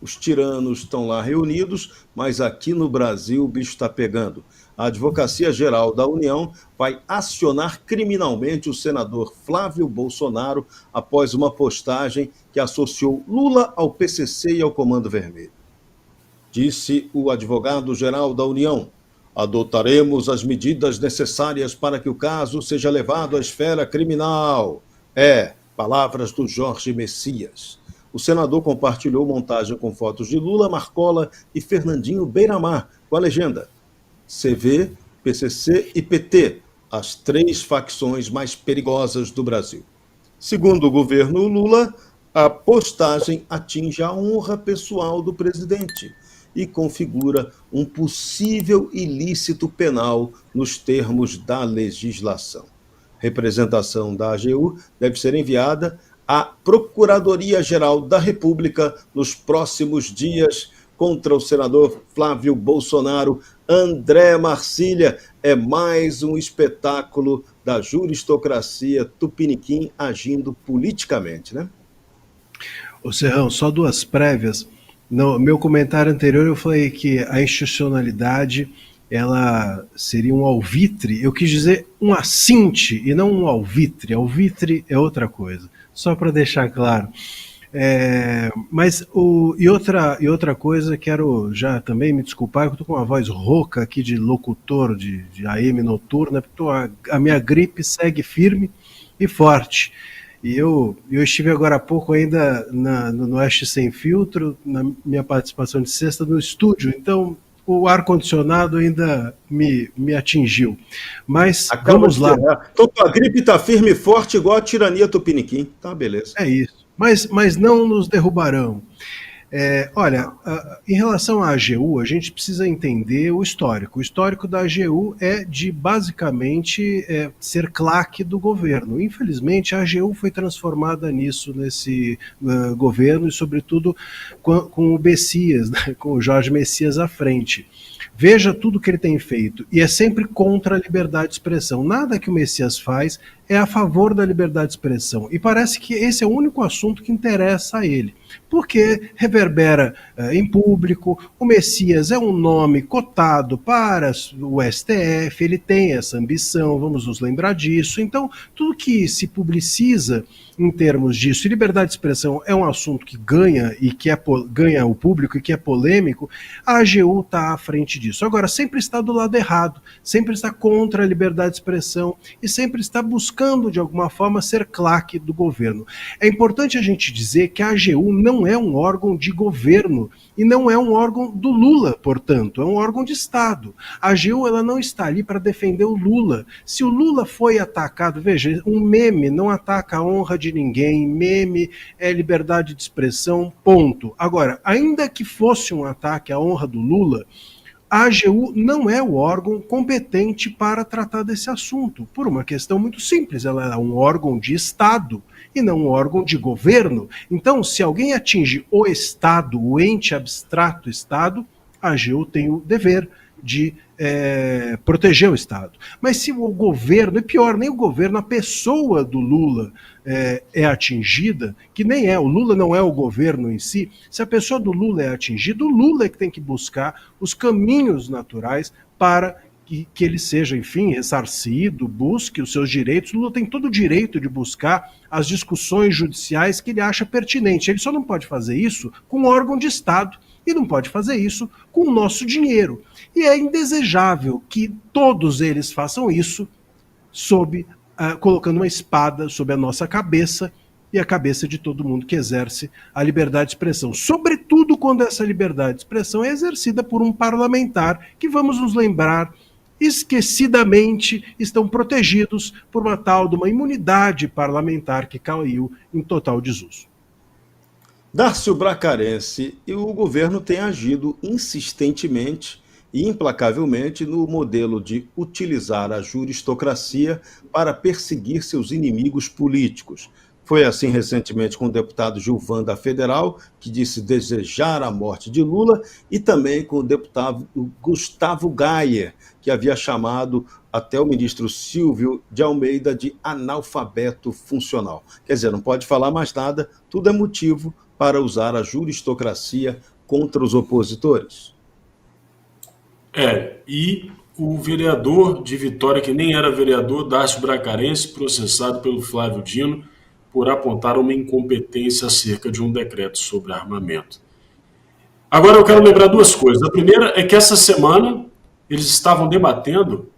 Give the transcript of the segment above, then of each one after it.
Os tiranos estão lá reunidos, mas aqui no Brasil o bicho está pegando. A Advocacia Geral da União vai acionar criminalmente o senador Flávio Bolsonaro após uma postagem que associou Lula ao PCC e ao Comando Vermelho. Disse o advogado-geral da União: adotaremos as medidas necessárias para que o caso seja levado à esfera criminal. Palavras do Jorge Messias. O senador compartilhou montagem com fotos de Lula, Marcola e Fernandinho Beiramar, com a legenda: CV, PCC e PT, as três facções mais perigosas do Brasil. Segundo o governo Lula, a postagem atinge a honra pessoal do presidente e configura um possível ilícito penal nos termos da legislação. Representação da AGU deve ser enviada à Procuradoria-Geral da República nos próximos dias contra o senador Flávio Bolsonaro. André Marcília, é mais um espetáculo da juristocracia tupiniquim agindo politicamente, né? Ô Serrão, só duas prévias. No meu comentário anterior eu falei que a institucionalidade ela seria um alvitre. Eu quis dizer um assinte e não um alvitre. Alvitre é outra coisa. Só para deixar claro. E outra coisa, quero já também me desculpar, que eu estou com uma voz rouca aqui de locutor de AM noturna, porque a minha gripe segue firme e forte. E eu estive agora há pouco ainda no Oeste Sem Filtro, na minha participação de sexta no estúdio, então o ar-condicionado ainda me atingiu. Mas vamos lá. Então a gripe está firme e forte igual a tirania tupiniquim. Tá, beleza. É isso. Mas não nos derrubarão. Olha, em relação à AGU, a gente precisa entender o histórico. O histórico da AGU é de, basicamente, ser claque do governo. Infelizmente, a AGU foi transformada nesse governo, e, sobretudo, com o Messias, né, com o Jorge Messias à frente. Veja tudo que ele tem feito, e é sempre contra a liberdade de expressão. Nada que o Messias faz é a favor da liberdade de expressão. E parece que esse é o único assunto que interessa a ele, porque reverbera em público. O Messias é um nome cotado para o STF, ele tem essa ambição, vamos nos lembrar disso. Então, tudo que se publiciza em termos disso, e liberdade de expressão é um assunto que ganha ganha o público e que é polêmico, a AGU está à frente disso. Agora, sempre está do lado errado, sempre está contra a liberdade de expressão e sempre está buscando, de alguma forma, ser claque do governo. É importante a gente dizer que a AGU não é um órgão de governo e não é um órgão do Lula, portanto, é um órgão de Estado. A AGU ela não está ali para defender o Lula. Se o Lula foi atacado, veja, um meme não ataca a honra de ninguém, meme é liberdade de expressão, ponto. Agora, ainda que fosse um ataque à honra do Lula, a AGU não é o órgão competente para tratar desse assunto, por uma questão muito simples, ela é um órgão de Estado e não um órgão de governo. Então, se alguém atinge o Estado, o ente abstrato Estado, a AGU tem o dever de proteger o Estado. Mas se o governo, e pior, nem o governo, a pessoa do Lula é atingida, que nem o Lula não é o governo em si, se a pessoa do Lula é atingida, o Lula é que tem que buscar os caminhos naturais para que ele seja, enfim, ressarcido, busque os seus direitos. O Lula tem todo o direito de buscar as discussões judiciais que ele acha pertinente. Ele só não pode fazer isso com um órgão de Estado e não pode fazer isso com o nosso dinheiro. E é indesejável que todos eles façam isso colocando uma espada sobre a nossa cabeça e a cabeça de todo mundo que exerce a liberdade de expressão. Sobretudo quando essa liberdade de expressão é exercida por um parlamentar que, vamos nos lembrar, esquecidamente estão protegidos por uma tal de uma imunidade parlamentar que caiu em total desuso. Dárcio Bracarense e o governo tem agido insistentemente e implacavelmente no modelo de utilizar a juristocracia para perseguir seus inimigos políticos. Foi assim recentemente com o deputado Gilvan da Federal, que disse desejar a morte de Lula, e também com o deputado Gustavo Gayer, que havia chamado até o ministro Silvio de Almeida de analfabeto funcional. Quer dizer, não pode falar mais nada, tudo é motivo para usar a juristocracia contra os opositores. E o vereador de Vitória, que nem era vereador, Dácio Bracarense, processado pelo Flávio Dino por apontar uma incompetência acerca de um decreto sobre armamento. Agora eu quero lembrar duas coisas. A primeira é que essa semana eles estavam debatendo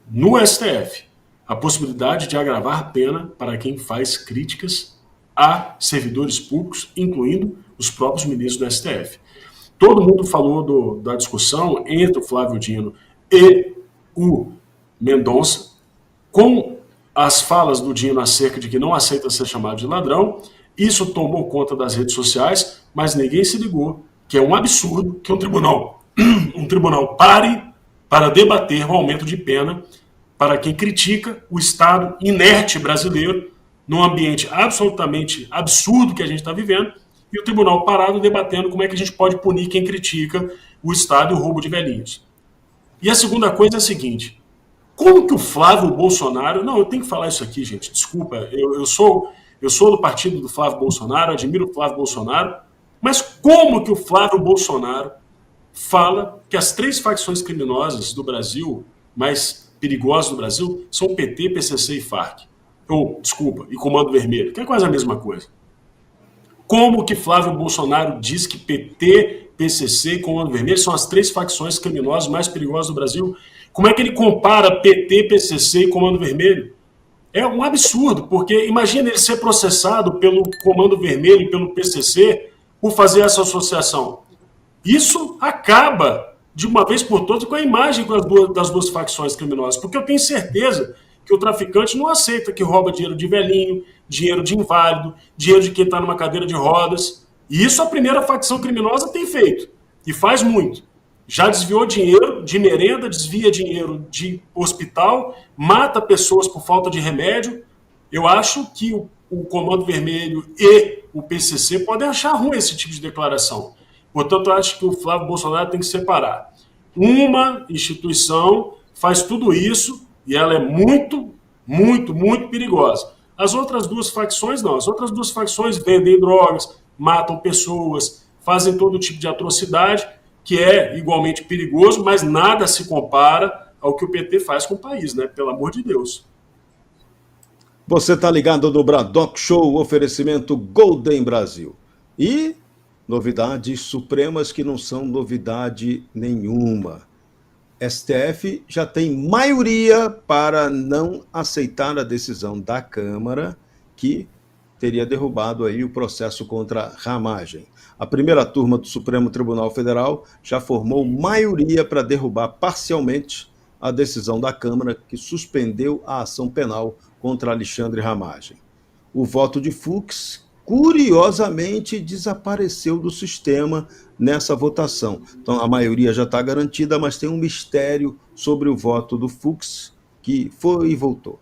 no STF a possibilidade de agravar a pena para quem faz críticas a servidores públicos, incluindo os próprios ministros do STF. Todo mundo falou da discussão entre o Flávio Dino e o Mendonça, com as falas do Dino acerca de que não aceita ser chamado de ladrão. Isso tomou conta das redes sociais, mas ninguém se ligou que é um absurdo que um tribunal pare para debater o aumento de pena para quem critica o Estado inerte brasileiro num ambiente absolutamente absurdo que a gente está vivendo, e o tribunal parado debatendo como é que a gente pode punir quem critica o Estado e o roubo de velhinhos. E a segunda coisa é a seguinte: como que o Flávio Bolsonaro... Não, eu tenho que falar isso aqui, gente, desculpa, eu sou do partido do Flávio Bolsonaro, admiro o Flávio Bolsonaro, mas como que o Flávio Bolsonaro fala que as três facções criminosas do Brasil, mais perigosas do Brasil, são PT, PCC e Farc? E Comando Vermelho, que é quase a mesma coisa. Como que Flávio Bolsonaro diz que PT, PCC e Comando Vermelho são as três facções criminosas mais perigosas do Brasil? Como é que ele compara PT, PCC e Comando Vermelho? É um absurdo, porque imagina ele ser processado pelo Comando Vermelho e pelo PCC por fazer essa associação. Isso acaba, de uma vez por todas, com a imagem das duas facções criminosas, porque eu tenho certeza que o traficante não aceita que rouba dinheiro de velhinho, dinheiro de inválido, dinheiro de quem está numa cadeira de rodas. E isso a primeira facção criminosa tem feito, e faz muito. Já desviou dinheiro de merenda, desvia dinheiro de hospital, mata pessoas por falta de remédio. Eu acho que o Comando Vermelho e o PCC podem achar ruim esse tipo de declaração. Portanto, eu acho que o Flávio Bolsonaro tem que separar. Uma instituição faz tudo isso e ela é muito, muito, muito perigosa. As outras duas facções não. As outras duas facções vendem drogas, matam pessoas, fazem todo tipo de atrocidade, que é igualmente perigoso, mas nada se compara ao que o PT faz com o país, né? Pelo amor de Deus. Você está ligado no Bradock Show, oferecimento Golden Brasil. E novidades supremas que não são novidade nenhuma. STF já tem maioria para não aceitar a decisão da Câmara que teria derrubado aí o processo contra a ramagem. A primeira turma do Supremo Tribunal Federal já formou maioria para derrubar parcialmente a decisão da Câmara que suspendeu a ação penal contra Alexandre Ramagem. O voto de Fux, curiosamente, desapareceu do sistema nessa votação. Então, a maioria já está garantida, mas tem um mistério sobre o voto do Fux, que foi e voltou.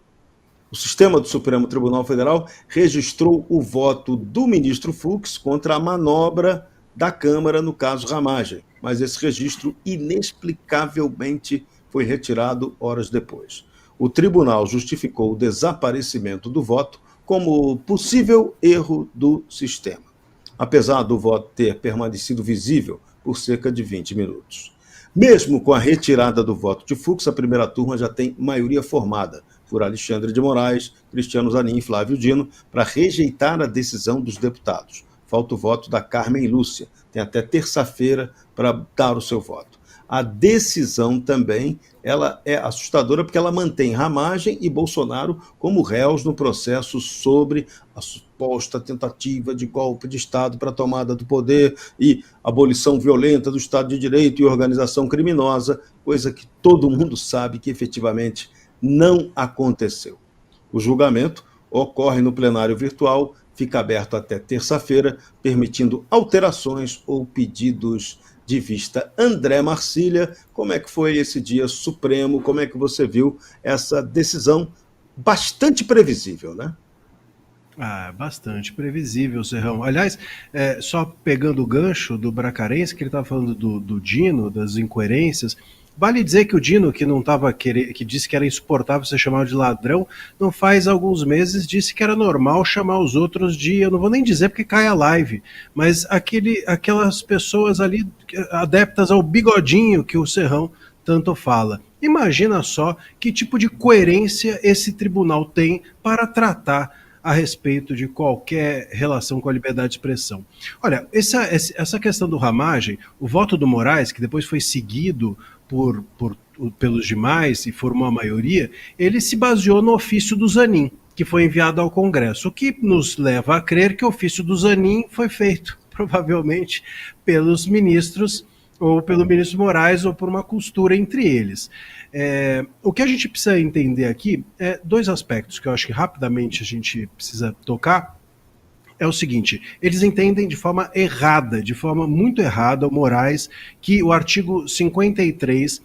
O sistema do Supremo Tribunal Federal registrou o voto do ministro Fux contra a manobra da Câmara no caso Ramagem, mas esse registro inexplicavelmente foi retirado horas depois. O tribunal justificou o desaparecimento do voto como possível erro do sistema, apesar do voto ter permanecido visível por cerca de 20 minutos. Mesmo com a retirada do voto de Fux, a primeira turma já tem maioria formada por Alexandre de Moraes, Cristiano Zanin e Flávio Dino para rejeitar a decisão dos deputados. Falta o voto da Carmen Lúcia, tem até terça-feira para dar o seu voto. A decisão também ela é assustadora porque ela mantém Ramagem e Bolsonaro como réus no processo sobre a suposta tentativa de golpe de Estado para a tomada do poder e abolição violenta do Estado de Direito e organização criminosa, coisa que todo mundo sabe que efetivamente não aconteceu. O julgamento ocorre no plenário virtual, fica aberto até terça-feira, permitindo alterações ou pedidos de vista. André Marcília, como é que foi esse dia supremo? Como é que você viu essa decisão bastante previsível, né? Bastante previsível, Serrão. Aliás, só pegando o gancho do Bracarense, que ele estava falando do Dino, das incoerências, Vale dizer que o Dino, que não estava que disse que era insuportável ser chamado de ladrão, não faz alguns meses disse que era normal chamar os outros de, eu não vou nem dizer porque cai a live, mas aquelas pessoas ali adeptas ao bigodinho que o Serrão tanto fala. Imagina só que tipo de coerência esse tribunal tem para tratar a respeito de qualquer relação com a liberdade de expressão. Olha, essa questão do Ramagem, o voto do Moraes, que depois foi seguido pelos demais e formou a maioria, ele se baseou no ofício do Zanin, que foi enviado ao Congresso, o que nos leva a crer que o ofício do Zanin foi feito, provavelmente, pelos ministros, ou pelo ministro Moraes, ou por uma costura entre eles. O que a gente precisa entender aqui é dois aspectos que eu acho que rapidamente a gente precisa tocar. É o seguinte, eles entendem de forma errada, de forma muito errada, o Moraes, que o artigo 53,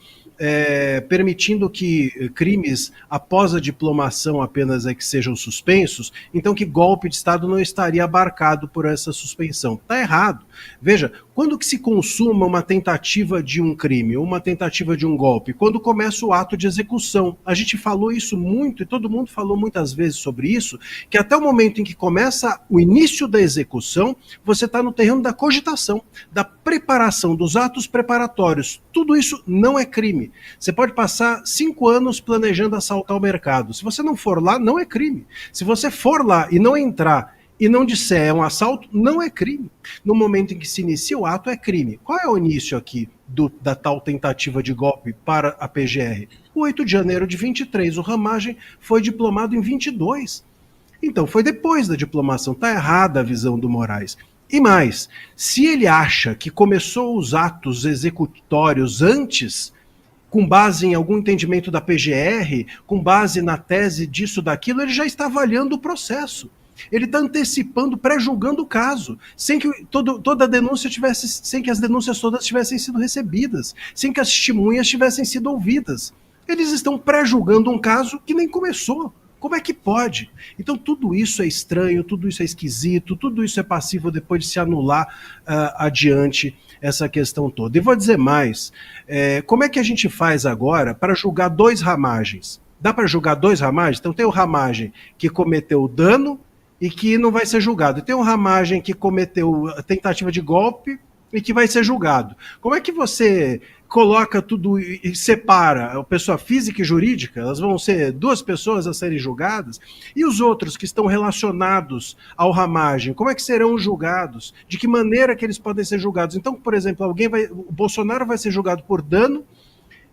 permitindo que crimes após a diplomação apenas é que sejam suspensos, então que golpe de Estado não estaria abarcado por essa suspensão. Está errado. Veja, quando que se consuma uma tentativa de um crime ou uma tentativa de um golpe? Quando começa o ato de execução. A gente falou isso muito e todo mundo falou muitas vezes sobre isso, que até o momento em que começa o início da execução, você está no terreno da cogitação, da preparação, dos atos preparatórios. Tudo isso não é crime. Você pode passar 5 anos planejando assaltar o mercado. Se você não for lá, não é crime. Se você for lá e não entrar e não disser é um assalto, não é crime. No momento em que se inicia o ato, é crime. Qual é o início aqui da tal tentativa de golpe para a PGR? O 8 de janeiro de 23, o Ramagem foi diplomado em 22. Então, foi depois da diplomação. Está errada a visão do Moraes. E mais, se ele acha que começou os atos executórios antes, com base em algum entendimento da PGR, com base na tese disso, daquilo, ele já está avaliando o processo. Ele está antecipando, pré-julgando o caso, sem que toda a denúncia tivesse, sem que as denúncias todas tivessem sido recebidas, sem que as testemunhas tivessem sido ouvidas. Eles estão pré-julgando um caso que nem começou. Como é que pode? Então tudo isso é estranho, tudo isso é esquisito, tudo isso é passível depois de se anular adiante essa questão toda. E vou dizer mais, como é que a gente faz agora para julgar 2 ramagens? Dá para julgar 2 ramagens? Então tem o Ramagem que cometeu dano e que não vai ser julgado. E tem o Ramagem que cometeu a tentativa de golpe e que vai ser julgado. Como é que você coloca tudo e separa a pessoa física e jurídica? Elas vão ser 2 pessoas a serem julgadas? E os outros que estão relacionados ao Ramagem, como é que serão julgados? De que maneira que eles podem ser julgados? Então, por exemplo, o Bolsonaro vai ser julgado por dano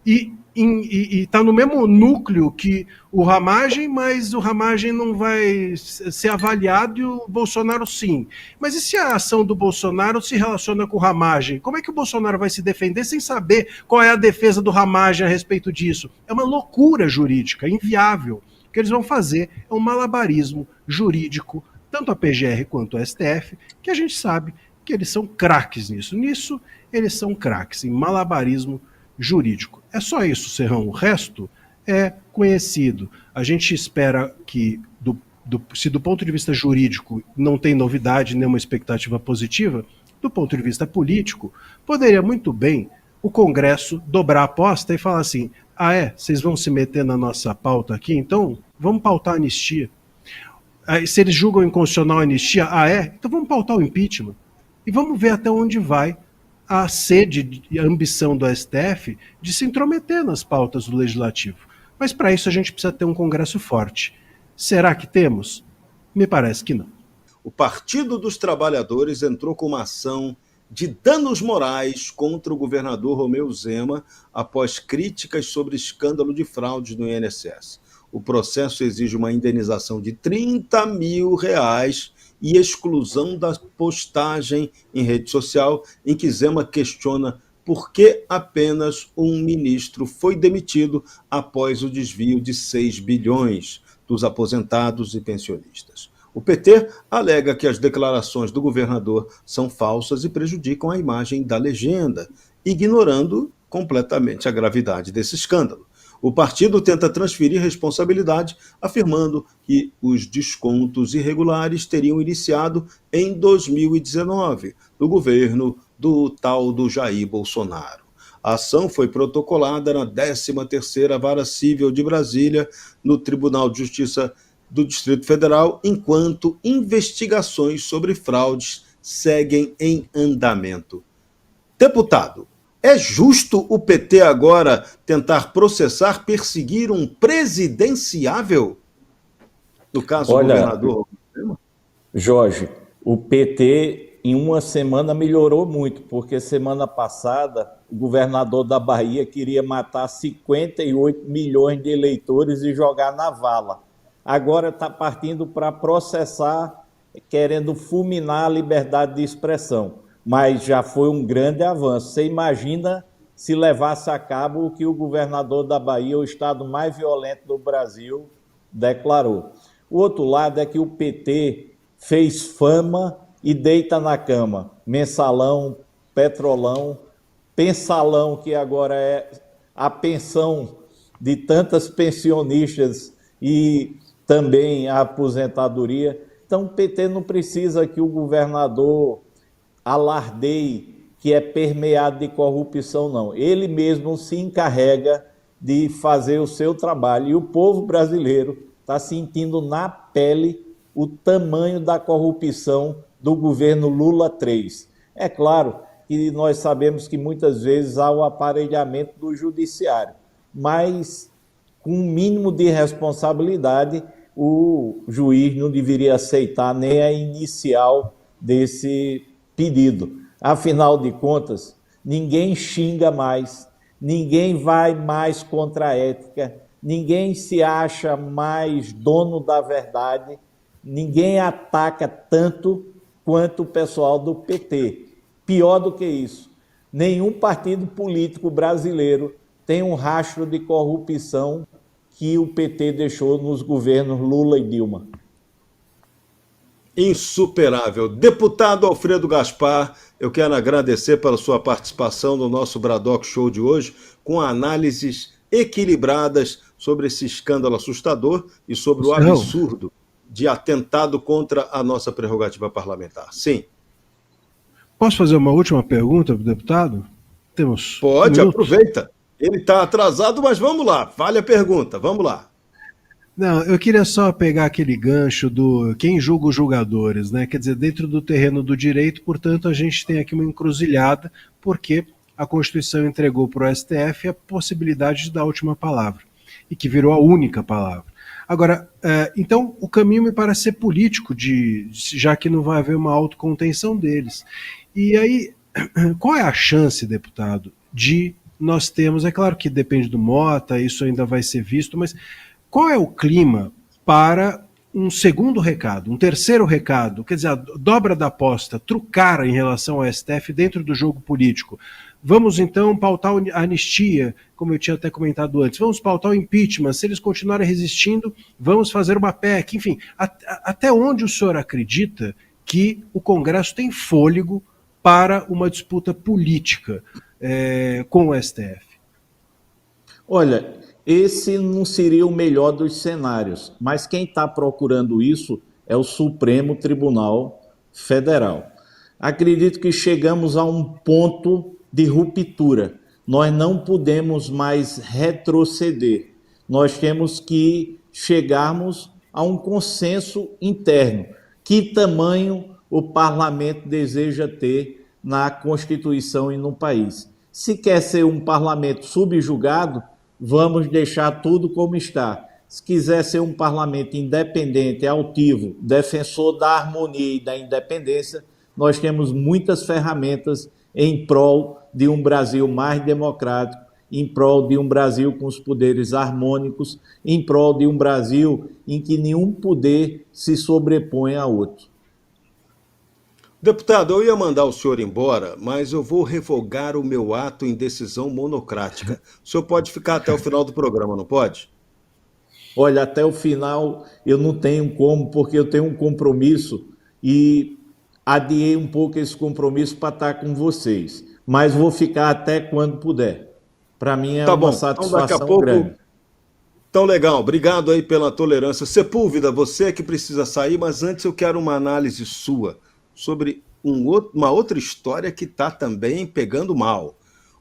e está no mesmo núcleo que o Ramagem, mas o Ramagem não vai ser avaliado e o Bolsonaro sim. Mas e se a ação do Bolsonaro se relaciona com o Ramagem? Como é que o Bolsonaro vai se defender sem saber qual é a defesa do Ramagem a respeito disso? É uma loucura jurídica, inviável. O que eles vão fazer é um malabarismo jurídico, tanto a PGR quanto a STF, que a gente sabe que eles são craques nisso. Nisso, eles são craques, em malabarismo jurídico. É só isso, Serrão. O resto é conhecido. A gente espera que, se do ponto de vista jurídico não tem novidade, nenhuma expectativa positiva, do ponto de vista político, poderia muito bem o Congresso dobrar a aposta e falar assim, vocês vão se meter na nossa pauta aqui, então vamos pautar a anistia. Se eles julgam inconstitucional a anistia, então vamos pautar o impeachment. E vamos ver até onde vai a sede e a ambição do STF de se intrometer nas pautas do Legislativo. Mas para isso a gente precisa ter um Congresso forte. Será que temos? Me parece que não. O Partido dos Trabalhadores entrou com uma ação de danos morais contra o governador Romeu Zema após críticas sobre escândalo de fraudes no INSS. O processo exige uma indenização de R$30 mil e exclusão da postagem em rede social em que Zema questiona por que apenas um ministro foi demitido após o desvio de 6 bilhões dos aposentados e pensionistas. O PT alega que as declarações do governador são falsas e prejudicam a imagem da legenda, ignorando completamente a gravidade desse escândalo. O partido tenta transferir responsabilidade, afirmando que os descontos irregulares teriam iniciado em 2019, no governo do tal do Jair Bolsonaro. A ação foi protocolada na 13ª Vara Civil de Brasília, no Tribunal de Justiça do Distrito Federal, enquanto investigações sobre fraudes seguem em andamento. Deputado, é justo o PT agora tentar processar, perseguir um presidenciável? No caso, o governador. Jorge, o PT em uma semana melhorou muito, porque semana passada o governador da Bahia queria matar 58 milhões de eleitores e jogar na vala. Agora está partindo para processar, querendo fulminar a liberdade de expressão. Mas já foi um grande avanço. Você imagina se levasse a cabo o que o governador da Bahia, o estado mais violento do Brasil, declarou. O outro lado é que o PT fez fama e deita na cama. Mensalão, petrolão, pensalão, que agora é a pensão de tantas pensionistas e também a aposentadoria. Então o PT não precisa que o governador alardeie que é permeado de corrupção, não. Ele mesmo se encarrega de fazer o seu trabalho. E o povo brasileiro está sentindo na pele o tamanho da corrupção do governo Lula III. É claro que nós sabemos que muitas vezes há o aparelhamento do judiciário, mas com um mínimo de responsabilidade, o juiz não deveria aceitar nem a inicial desse pedido. Afinal de contas, ninguém xinga mais, ninguém vai mais contra a ética, ninguém se acha mais dono da verdade, ninguém ataca tanto quanto o pessoal do PT. Pior do que isso, nenhum partido político brasileiro tem um rastro de corrupção que o PT deixou nos governos Lula e Dilma. Insuperável. Deputado Alfredo Gaspar, eu quero agradecer pela sua participação no nosso Bradock Show de hoje, com análises equilibradas sobre esse escândalo assustador e sobre o absurdo de atentado contra a nossa prerrogativa parlamentar. Sim. Posso fazer uma última pergunta para o deputado? Temos Pode, aproveita. Ele está atrasado, mas vamos lá. Fale a pergunta, vamos lá. Não, eu queria só pegar aquele gancho do quem julga os julgadores, né? Quer dizer, dentro do terreno do direito, portanto, a gente tem aqui uma encruzilhada, porque a Constituição entregou para o STF a possibilidade da última palavra, e que virou a única palavra. Agora, então, o caminho me parece ser político, já que não vai haver uma autocontenção deles. E aí, qual é a chance, deputado, de nós termos, é claro que depende do Mota, isso ainda vai ser visto, mas qual é o clima para um segundo recado, um terceiro recado, quer dizer, a dobra da aposta, trucar em relação ao STF dentro do jogo político? Vamos então pautar a anistia, como eu tinha até comentado antes, vamos pautar o impeachment, se eles continuarem resistindo, vamos fazer uma PEC, enfim, até onde o senhor acredita que o Congresso tem fôlego para uma disputa política com o STF? Olha, esse não seria o melhor dos cenários, mas quem está procurando isso é o Supremo Tribunal Federal. Acredito que chegamos a um ponto de ruptura. Nós não podemos mais retroceder. Nós temos que chegarmos a um consenso interno. Que tamanho o parlamento deseja ter na Constituição e no país? Se quer ser um parlamento subjugado, vamos deixar tudo como está. Se quiser ser um parlamento independente, altivo, defensor da harmonia e da independência, nós temos muitas ferramentas em prol de um Brasil mais democrático, em prol de um Brasil com os poderes harmônicos, em prol de um Brasil em que nenhum poder se sobrepõe a outro. Deputado, eu ia mandar o senhor embora, mas eu vou revogar o meu ato em decisão monocrática. O senhor pode ficar até o final do programa, não pode? Olha, até o final eu não tenho como, porque eu tenho um compromisso e adiei um pouco esse compromisso para estar com vocês. Mas vou ficar até quando puder. Para mim é uma satisfação então, daqui a pouco, grande. Então, legal. Obrigado aí pela tolerância. Sepúlveda, você que precisa sair, mas antes eu quero uma análise sua sobre uma outra história que está também pegando mal.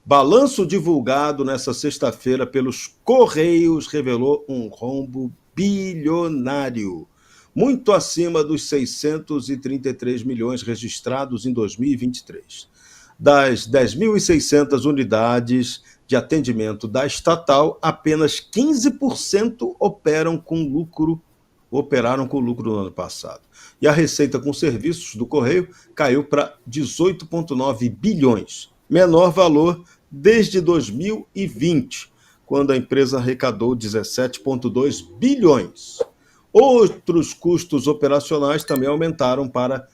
Balanço divulgado nesta sexta-feira pelos Correios revelou um rombo bilionário, muito acima dos 633 milhões registrados em 2023. Das 10.600 unidades de atendimento da estatal, apenas 15% operaram com lucro no ano passado. E a receita com serviços do Correio caiu para 18,9 bilhões, menor valor desde 2020, quando a empresa arrecadou 17,2 bilhões. Outros custos operacionais também aumentaram para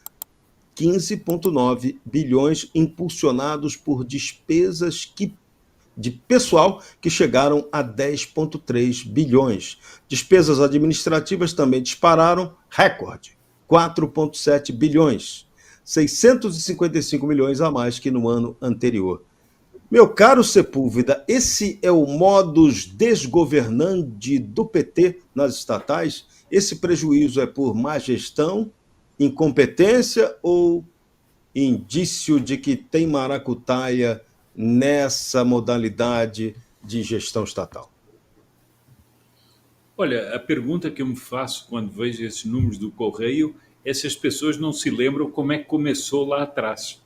15,9 bilhões, impulsionados por despesas de pessoal que chegaram a 10,3 bilhões. Despesas administrativas também dispararam, recorde, 4,7 bilhões, 655 milhões a mais que no ano anterior. Meu caro Sepúlveda, esse é o modus desgovernandi do PT nas estatais? Esse prejuízo é por má gestão, incompetência ou indício de que tem maracutaia nessa modalidade de gestão estatal? Olha, a pergunta que eu me faço quando vejo esses números do Correio é se as pessoas não se lembram como é que começou lá atrás.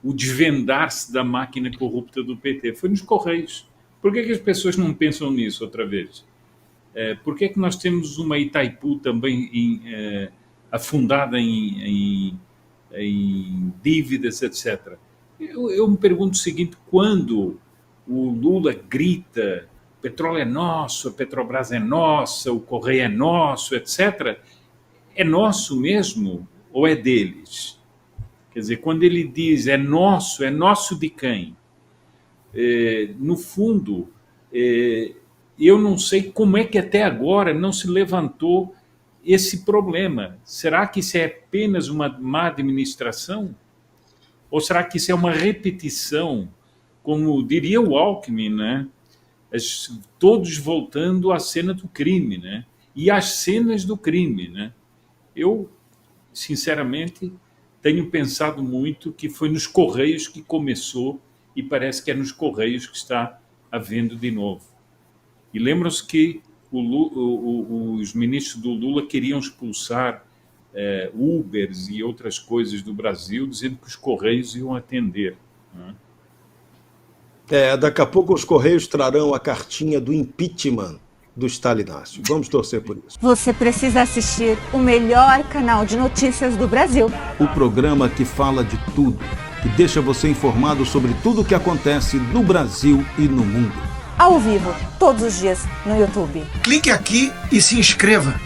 O desvendar-se da máquina corrupta do PT foi nos Correios. Por que as pessoas não pensam nisso outra vez? Por que nós temos uma Itaipu também afundada em dívidas, etc. Eu me pergunto o seguinte: quando o Lula grita o petróleo é nosso, a Petrobras é nossa, o Correio é nosso, etc., é nosso mesmo ou é deles? Quer dizer, quando ele diz é nosso de quem? No fundo, eu não sei como é que até agora não se levantou esse problema. Será que isso é apenas uma má administração? Ou será que isso é uma repetição, como diria o Alckmin, né? Todos voltando à cena do crime, né? E às cenas do crime, né? Eu, sinceramente, tenho pensado muito que foi nos Correios que começou e parece que é nos Correios que está havendo de novo. E lembram-se que os ministros do Lula queriam expulsar Ubers e outras coisas do Brasil, dizendo que os Correios iam atender. Né? Daqui a pouco os Correios trarão a cartinha do impeachment do Stalinácio. Vamos torcer por isso. Você precisa assistir o melhor canal de notícias do Brasil. O programa que fala de tudo, que deixa você informado sobre tudo o que acontece no Brasil e no mundo. Ao vivo, todos os dias, no YouTube. Clique aqui e se inscreva.